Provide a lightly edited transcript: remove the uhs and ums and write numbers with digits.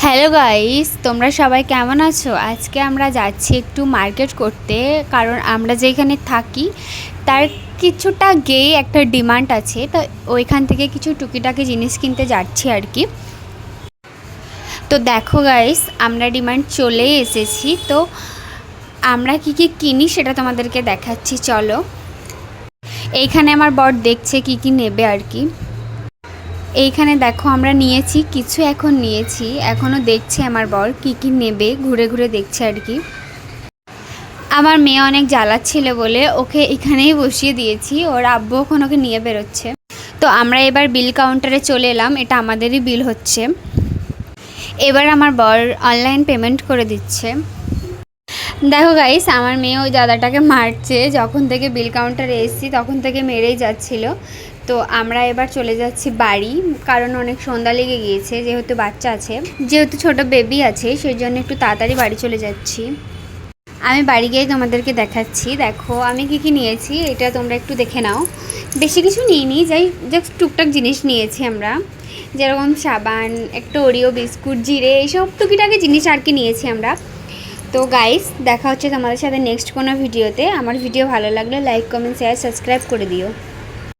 Hello guys, তোমরা সবাই কেমন আছো? আজকে আমরা যাচ্ছি একটু মার্কেট করতে, কারণ আমরা যেখানে থাকি তার কিছুটা গিয়ে একটা ডিমান্ড আছে। তো ওইখান থেকে কিছু টুকিটাকি জিনিস কিনতে যাচ্ছি আর কি। তো দেখো গাইস, আমরা ডিমান্ড চলেই এসেছি। তো আমরা কি কি কিনি সেটা তোমাদেরকে দেখাচ্ছি, চলো। এইখানে আমার বর দেখছে কি কি নেবে আর কি। এইখানে দেখো আমরা নিয়েছি কিছু, এখন নিয়েছি, এখনও দেখছে আমার বর কি কি নেবে, ঘুরে ঘুরে দেখছে আর কি। আমার মেয়ে অনেক জ্বালাচ্ছিল বলে ওকে এখানেই বসিয়ে দিয়েছি, ওর আব্বু এখন ওকে নিয়ে বেরোচ্ছে। তো আমরা এবার বিল কাউন্টারে চলে এলাম, এটা আমাদেরই বিল হচ্ছে। এবার আমার বর অনলাইন পেমেন্ট করে দিচ্ছে। দেখো গাইস, আমার মেয়ে ওই দাদাটাকে মারছে, যখন থেকে বিল কাউন্টারে এসেছি তখন থেকে মেরেই যাচ্ছিল। তো আমরা এবার চলে যাচ্ছি বাড়ি, কারণ অনেক সন্ধ্যা লেগে গিয়েছে, যেহেতু বাচ্চা আছে, যেহেতু ছোট বেবি আছে, সেই জন্য একটু তাড়াতাড়ি বাড়ি চলে যাচ্ছি। আমি বাড়ি গিয়ে তোমাদেরকে দেখাচ্ছি। দেখো আমি কি কি নিয়েছি, এটা তোমরা একটু দেখে নাও। বেশি কিছু নিইনি, যাই জাস্ট টুকটাক জিনিস নিয়েছি আমরা, যেরকম সাবান, একটা ওরিও বিস্কুট, জিরে, এইসব টুকিটাকি জিনিস আর কি নিয়েছি আমরা। তো গাইস, দেখা হচ্ছে তোমাদের সাথে নেক্সট কোনো ভিডিওতে। আমার ভিডিও ভালো লাগলে লাইক, কমেন্ট, শেয়ার, সাবস্ক্রাইব করে দিও।